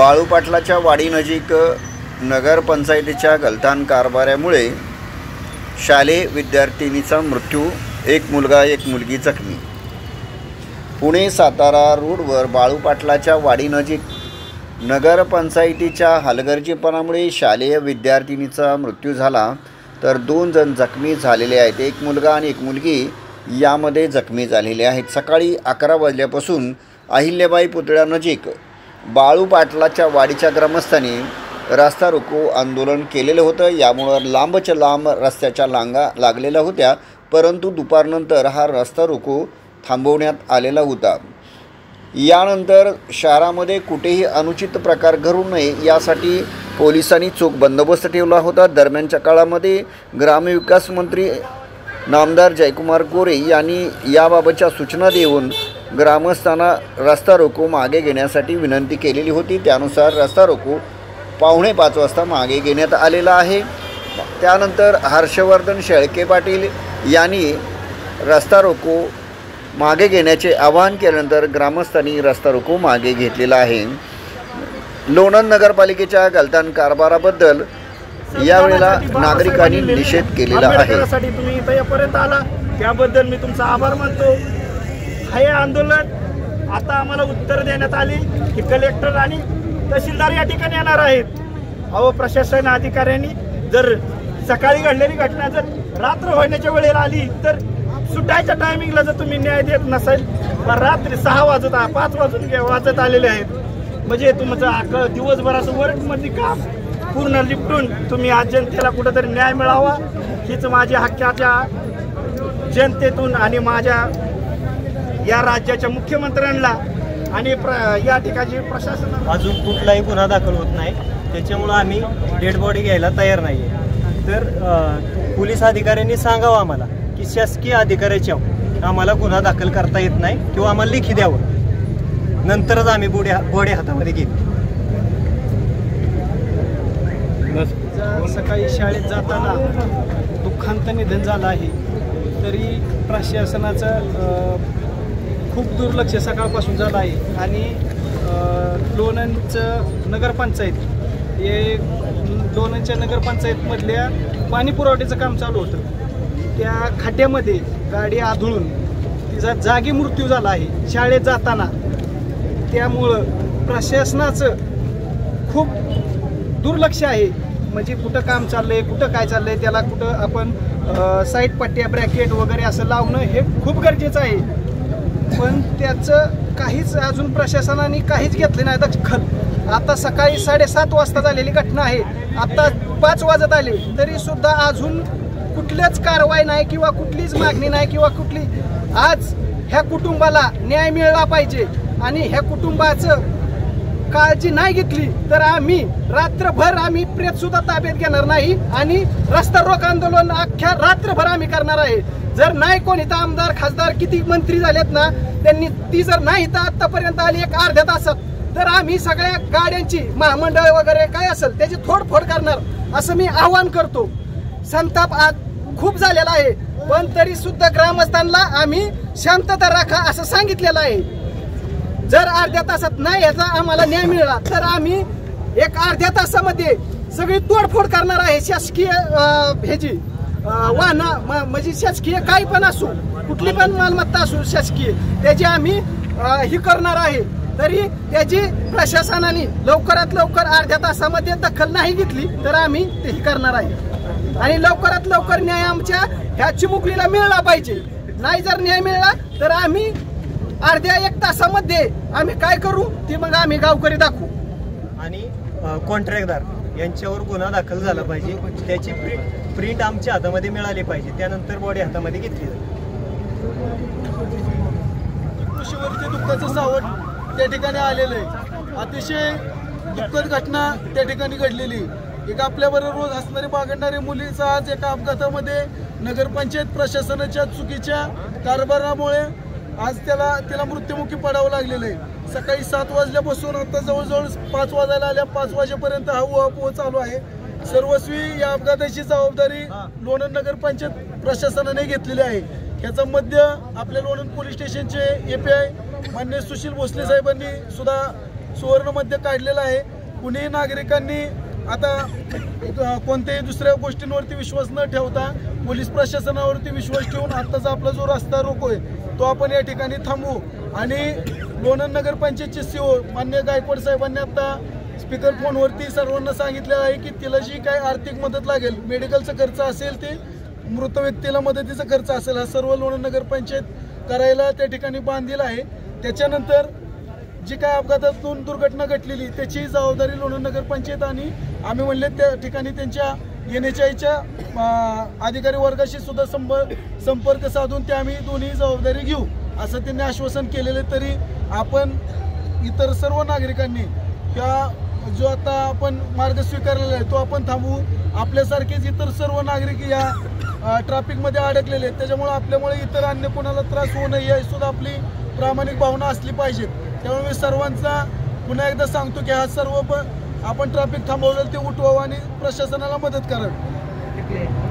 बाळू पाटलाच्या वाडीनजीक नगरपंचायतीच्या गलथान कारभारामुळे शालेय विद्यार्थिनीचा मृत्यू, एक मुलगा एक मुलगी जखमी। पुणे सातारा रोडवर बाळू पाटलाच्या वाडीनजीक नगरपंचायतीच्या हलगर्जीपणामुळे शालेय विद्यार्थिनीचा मृत्यू झाला, तर 2 जण जखमी झालेले आहेत। एक मुलगा आणि एक मुलगी यामध्ये जखमी झालेले आहेत। सकाळी 11 वाजल्यापासून अहिल्याबाई पुतळ्यानजीक बाळू पाटलाच्या वाडीच्या ग्रामस्थांनी रस्ता रोको आंदोलन केलेलं होतं। यामुळे लांबच्या लांब रस्त्याच्या रांगा लागलेल्या होत्या, परंतु दुपारनंतर हा रस्ता रोको थांबवण्यात आलेला होता। यानंतर शहरामध्ये कुठेही अनुचित प्रकार घडू नये यासाठी पोलिसांनी चोख बंदोबस्त ठेवला होता। दरम्यानच्या काळामध्ये ग्रामविकास मंत्री नामदार जयकुमार गोरे यांनी याबाबतच्या सूचना देऊन ग्रामस्थांना रस्ता रोको मागे घेण्यासाठी विनंती केलेली होती। त्यानुसार रस्ता रोको 4:45 वाजता मागे घेण्यात आलेला आहे। त्यानंतर हर्षवर्धन शेळके पाटील यांनी रस्ता रोको मागे घेण्याचे आवाहन केल्यानंतर ग्रामस्थांनी रस्ता रोको मागे घेतलेला आहे। लोणंद नगरपालिकेच्या गलथान कारभाराबद्दल यावेळेला नागरिकांनी निषेध केलेला आहे। तुम्ही इथपर्यंत आला त्याबद्दल मी तुमचा आभार मानतो। हे आंदोलन आता आम्हाला उत्तर देण्यात आली की कलेक्टर आणि तहसीलदार या ठिकाणी येणार आहेत। अहो, प्रशासन अधिकाऱ्यांनी जर सकाळी घडलेली घटना जर रात्र होण्याच्या वेळेला आली तर सुटायच्या टायमिंगला जर तुम्ही न्याय देत नसेल, रात्री 6 वाजत 5 वाजत आलेले आहेत, म्हणजे तुमचं दिवसभराचं वर्कमध्ये काम पूर्ण लिपटून तुम्ही आज जनतेला कुठेतरी न्याय मिळावा हीच माझी हक्काच्या जनतेतून आणि माझ्या या राज्याच्या मुख्यमंत्र्यांना आणि या ठिकाणी प्रशासन अजून कुठलाही गुन्हा दाखल होत नाही, त्याच्यामुळे आम्ही डेड बॉडी घ्यायला तयार नाही आहे। तर पोलीस अधिकाऱ्यांनी सांगावं आम्हाला की शासकीय अधिकाऱ्याच्या आम्हाला गुन्हा दाखल करता येत नाही किंवा आम्हाला लेखी द्यावं, नंतरच आम्ही बॉडी हातामध्ये घेऊ। सकाळी शाळेत जाताना दुःखांत निधन झालं आहे, तरी प्रशासनाचं खूप दुर्लक्ष सकाळपासून झालं आहे। आणि लोणंदचं नगरपंचायत हे लोणंदच्या नगरपंचायतमधल्या पाणी पुरवठ्याचं काम चालू होतं। त्या खाट्यामध्ये गाडी आदळून तिचा जागी मृत्यू झाला आहे शाळेत जाताना। त्यामुळं प्रशासनाचं खूप दुर्लक्ष आहे, म्हणजे कुठं काम चाललंय, कुठं काय चाललंय, त्याला कुठं आपण साईड पट्ट्या ब्रॅकेट वगैरे असं लावणं हे खूप गरजेचं आहे, पण त्याचं काहीच अजून प्रशासनाने काहीच घेतलं नाही दखल। आता सकाळी 7:30 वाजता झालेली घटना आहे, आता 5 वाजत आले तरी सुद्धा अजून कुठल्याच कारवाई नाही किंवा कुठलीच मागणी नाही किंवा कुठली। आज ह्या कुटुंबाला न्याय मिळाला पाहिजे आणि ह्या कुटुंबाचं काळजी नाही घेतली तर आम्ही रात्रभर आम्ही प्रेत सुद्धा ताब्यात घेणार नाही आणि रस्ता रोक आंदोलन अख्ख्या रात्रभर आम्ही करणार आहे। जर नाही कोणी तर आमदार खासदार किती मंत्री झालेत ना, त्यांनी ती जर नाही तर आतापर्यंत आली एक अर्ध्या तासात, तर आम्ही सगळ्या गाड्यांची महामंडळ वगैरे काय असेल त्याची तोडफोड करणार असं मी आवाहन करतो। संताप आज खूप झालेला आहे, पण तरी सुद्धा ग्रामस्थांना आम्ही शांतता राखा असं सांगितलेलं आहे। जर अर्ध्या तासात नाही याचा आम्हाला न्याय मिळाला तर आम्ही एक अर्ध्या तासामध्ये सगळी तोडफोड करणार आहे। शासकीय ह्याची वाहना म्हणजे शासकीय काही पण असो, कुठली पण मालमत्ता असो शासकीय, त्याची आम्ही ही करणार आहे। तरी त्याची प्रशासनाने लवकरात लवकर अर्ध्या तासामध्ये दखल नाही घेतली तर आम्ही ते करणार आहे आणि लवकरात लवकर न्याय आमच्या ह्या चिमुकलीला मिळाला पाहिजे। नाही जर न्याय मिळाला तर आम्ही अर्ध्या 1 तासामध्ये आम्ही काय करू ते मग आम्ही गावकरी दाखवू। आणि कॉन्ट्रॅक्टदार यांच्यावर गुन्हा दाखल झाला पाहिजे, त्याची प्रिंट आमच्या हातामध्ये मिळाली पाहिजे, त्यानंतर बॉडी हातामध्ये घेतली जाईल। कृषीवरती दुःखाचं सावट त्या ठिकाणी आलेलं आहे। अतिशय दुःखद घटना त्या ठिकाणी घडलेली। एक आपल्याबरोबर रोज हसणारे बागडणारे मुलीचा आज एका अपघातामध्ये नगरपंचायत प्रशासनाच्या चुकीच्या कारभारामुळे आज तिला मृत्युमुखी पडावं लागलेलं आहे। सकाळी 7 वाजल्यापासून आता जवळजवळ 5 वाजायला आल्या, 5 वाजेपर्यंत हा उहापोह चालू आहे। सर्वस्वी या अपघाताची जबाबदारी लोणंद नगरपंचायत प्रशासनाने घेतलेली आहे। याचा मध्य आपल्या लोणंद पोलीस स्टेशनचे API माननीय सुशील भोसले साहेबांनी सुद्धा सुवर्णमध्य काढलेलं आहे. कुणीही नागरिकांनी आता कोणत्याही दुसऱ्या गोष्टींवरती विश्वास न ठेवता पोलीस प्रशासनावरती विश्वास ठेवून आत्ताचा आपला जो रस्ता रोको आहे तो आपण या ठिकाणी थांबवू. आणि लोणंद नगरपंचायतचे सीओ मान्य गायकवाड साहेबांनी आता स्पीकर फोनवरती सर्वांना सांगितलेलं आहे की तिला जी काय आर्थिक मदत लागेल, मेडिकलचा खर्च असेल, ते मृत व्यक्तीला मदतीचा खर्च असेल, हा सर्व लोणंद नगरपंचायत करायला त्या ठिकाणी बांधील आहे. त्याच्यानंतर जी काय अपघातातून दुर्घटना घडलेली त्याची जबाबदारी लोणंद नगरपंचायत आणि आम्ही म्हणले त्या ठिकाणी त्यांच्या NHIच्या अधिकारी वर्गाशी सुद्धा संपर्क साधून ते आम्ही दोन्ही जबाबदारी घेऊ असं त्यांनी आश्वासन केलेले. तरी आपण इतर सर्व नागरिकांनी जो आता आपण मार्ग स्वीकारलेला आहे तो आपण थांबवू. आपल्यासारखेच इतर सर्व नागरिक या ट्रॅफिकमध्ये अडकलेले आहेत, त्याच्यामुळे आपल्यामुळे इतर अन्य कोणाला त्रास होऊ नये याची सुद्धा आपली प्रामाणिक भावना असली पाहिजेत. त्यामुळे मी सर्वांचा पुन्हा एकदा सांगतो की हा सर्व आपण ट्रॅफिक थांबवलेलं ते उठवावं आणि प्रशासनाला मदत करावी.